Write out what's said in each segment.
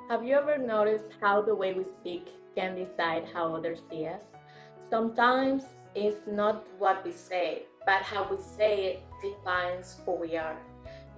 Have you ever noticed how the way we speak can decide how others see us? Sometimes it's not what we say, but how we say it defines who we are.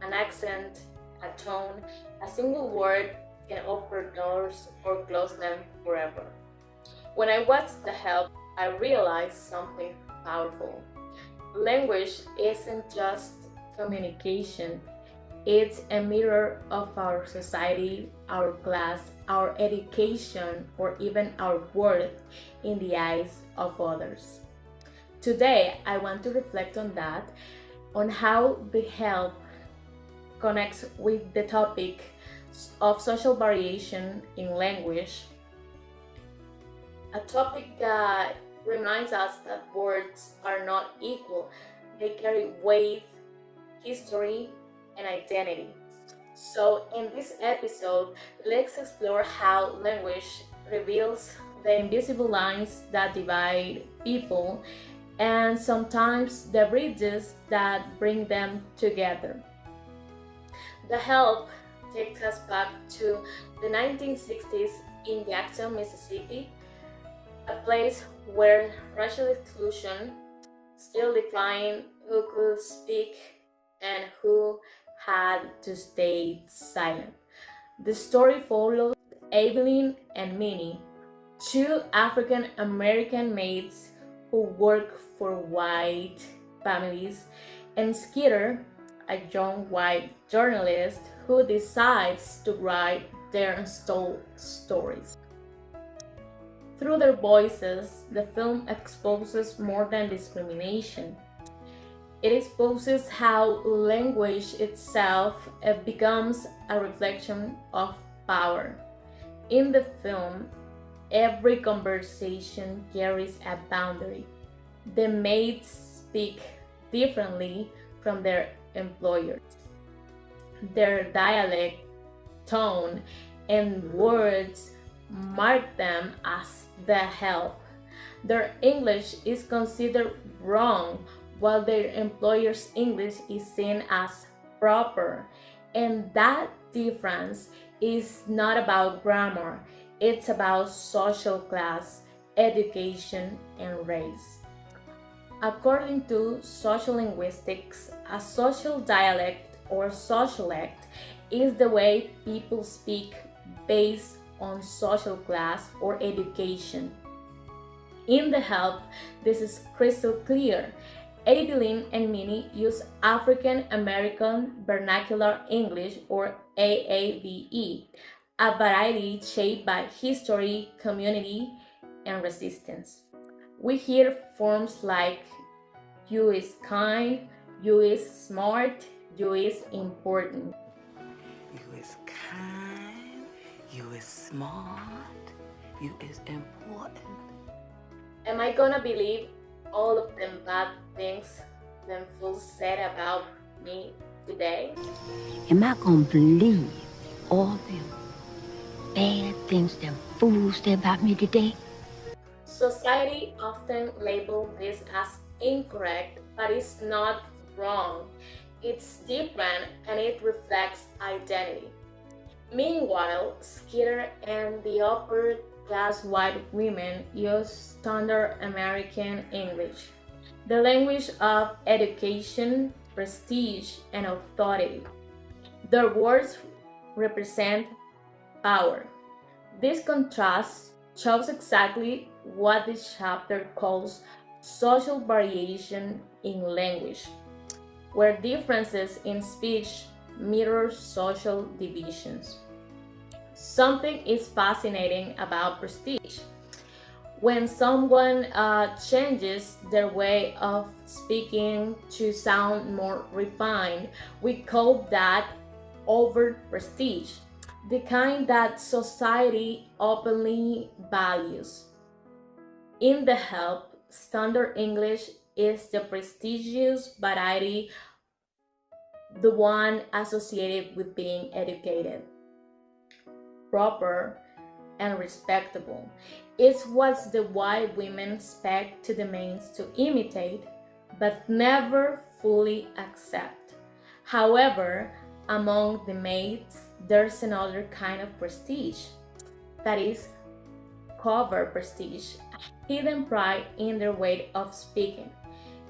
An accent, a tone, a single word can open doors or close them forever. When I watched The Help, I realized something powerful. Language isn't just communication, it's a mirror of our society, our class, our education, or even our worth in the eyes of others. Today, I want to reflect on that, on how the help connects with the topic of social variation in language, a topic that reminds us that words are not equal, they carry weight, history, and identity. So, in this episode, let's explore how language reveals the invisible lines that divide people and sometimes the bridges that bring them together. The Help takes us back to the 1960s in Jackson, Mississippi, a place where racial exclusion still defined who could speak and who had to stay silent. The story follows Evelyn and Minnie, two African American maids who work for white families, and Skeeter, a young white journalist who decides to write their untold stories. Through their voices, the film exposes more than discrimination. It exposes how language itself becomes a reflection of power. In the film, every conversation carries a boundary. The maids speak differently from their employers. Their dialect, tone, and words mark them as the help. Their English is considered wrong while their employer's English is seen as proper. And that difference is not about grammar, it's about social class, education, and race. According to social linguistics, a social dialect or sociolect is the way people speak based on social class or education. In The Help, this is crystal clear. Evelyn and Minnie use African American Vernacular English or AAVE, a variety shaped by history, community, and resistance. We hear forms like you is kind, you is smart, you is important. You is kind, you is smart, you is important. Am I gonna believe all of them bad things them fools said about me today? Am I gonna believe all them bad things them fools said about me today? Society often labels this as incorrect, but it's not wrong. It's different and it reflects identity. Meanwhile, Skeeter and the upper class white women use standard American English, the language of education, prestige, and authority. Their words represent power. This contrast shows exactly what this chapter calls social variation in language, where differences in speech mirror social divisions. Something is fascinating about prestige. When someone changes their way of speaking to sound more refined, we call that overt prestige, the kind that society openly values. In The Help, standard English is the prestigious variety, the one associated with being educated, proper, and respectable. It's what the white women expect to the males to imitate, but never fully accept. However, among the maids, there's another kind of prestige, that is covert prestige, a hidden pride in their way of speaking.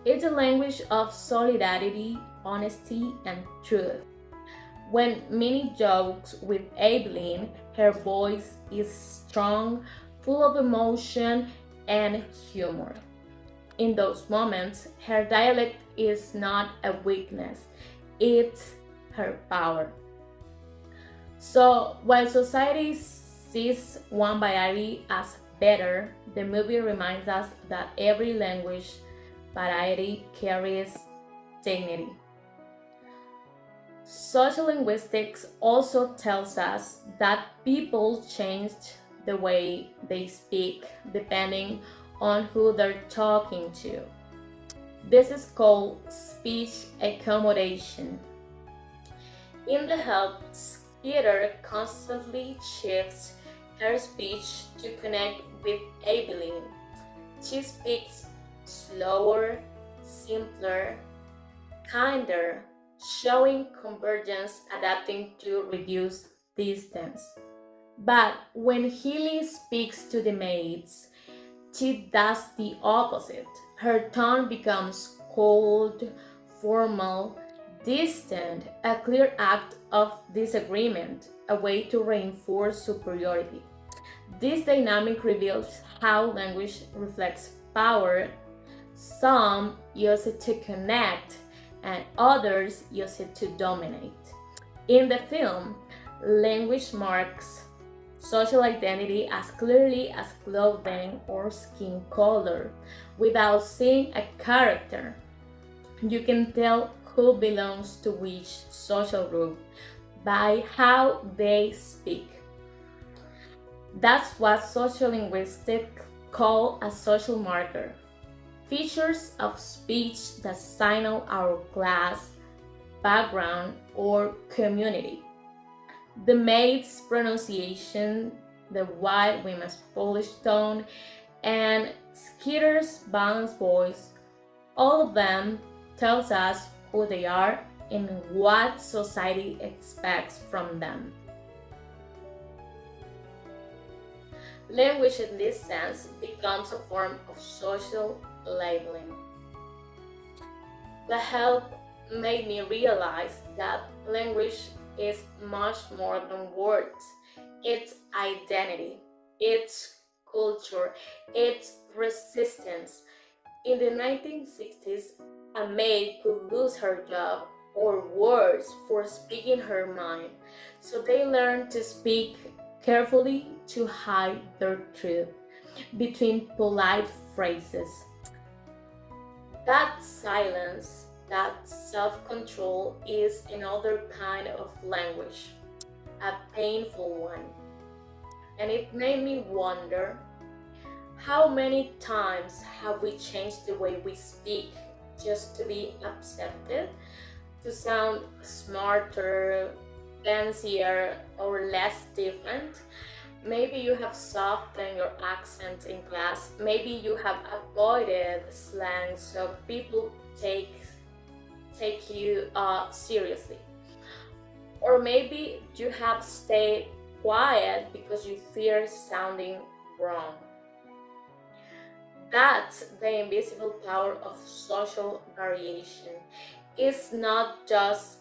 It's a language of solidarity, honesty, and truth. When Minnie jokes with Aileen, her voice is strong, full of emotion and humor. In those moments, her dialect is not a weakness, it's her power. So, while society sees one variety as better, the movie reminds us that every language variety carries dignity. Social linguistics also tells us that people change the way they speak depending on who they're talking to. This is called speech accommodation. In The Help, Skeeter constantly shifts her speech to connect with Evelyn. She speaks slower, simpler, kinder, showing convergence, adapting to reduce distance. But when Healy speaks to the maids, she does the opposite. Her tone becomes cold, formal, distant, a clear act of disagreement, a way to reinforce superiority. This dynamic reveals how language reflects power. Some use it to connect, and others use it to dominate. In the film, language marks social identity as clearly as clothing or skin color. Without seeing a character, you can tell who belongs to which social group by how they speak. That's what sociolinguistics call a social marker. Features of speech that signal our class, background, or community. The maid's pronunciation, the white woman's polished tone, and Skeeter's balanced voice, all of them tells us who they are and what society expects from them. Language in this sense becomes a form of social labeling. The Help made me realize that language is much more than words. It's identity, it's culture, it's resistance. In the 1960s, a maid could lose her job or worse for speaking her mind, so they learned to speak carefully to hide their truth between polite phrases. That silence, that self-control is another kind of language, a painful one. And it made me wonder, how many times have we changed the way we speak just to be accepted, to sound smarter, fancier, or less different? Maybe you have softened your accent in class. Maybe you have avoided slang so people take you seriously. Or maybe you have stayed quiet because you fear sounding wrong. That's the invisible power of social variation. It's not just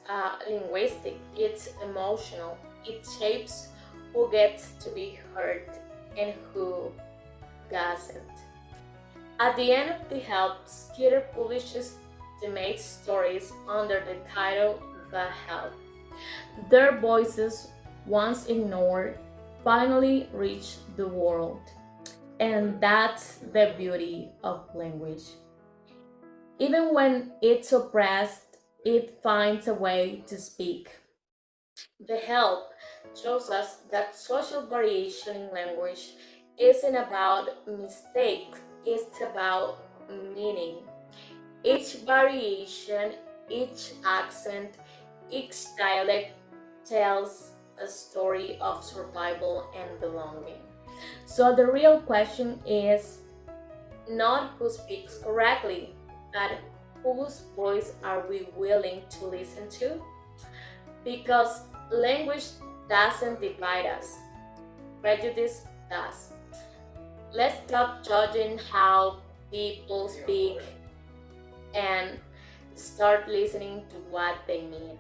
linguistic, it's emotional. It shapes who gets to be heard and who doesn't. At the end of The Help, Skeeter publishes the maid's stories under the title The Help. Their voices, once ignored, finally reach the world. And that's the beauty of language. Even when it's oppressed, it finds a way to speak. The Help shows us that social variation in language isn't about mistakes, it's about meaning. Each variation, each accent, each dialect tells a story of survival and belonging. So the real question is not who speaks correctly, but whose voice are we willing to listen to? Because language doesn't divide us. Prejudice does. Let's stop judging how people speak and start listening to what they mean.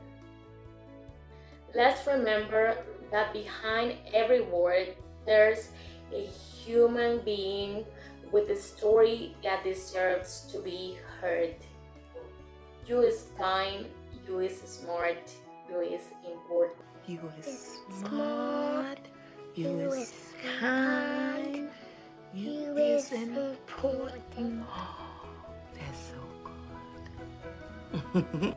Let's remember that behind every word, there's a human being with a story that deserves to be heard. You is kind, you is smart, you is important. You is smart. You is kind. You is important. That's so good.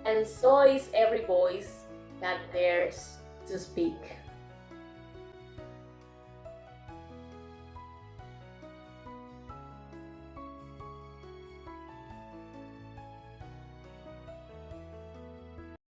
And so is every voice that dares to speak.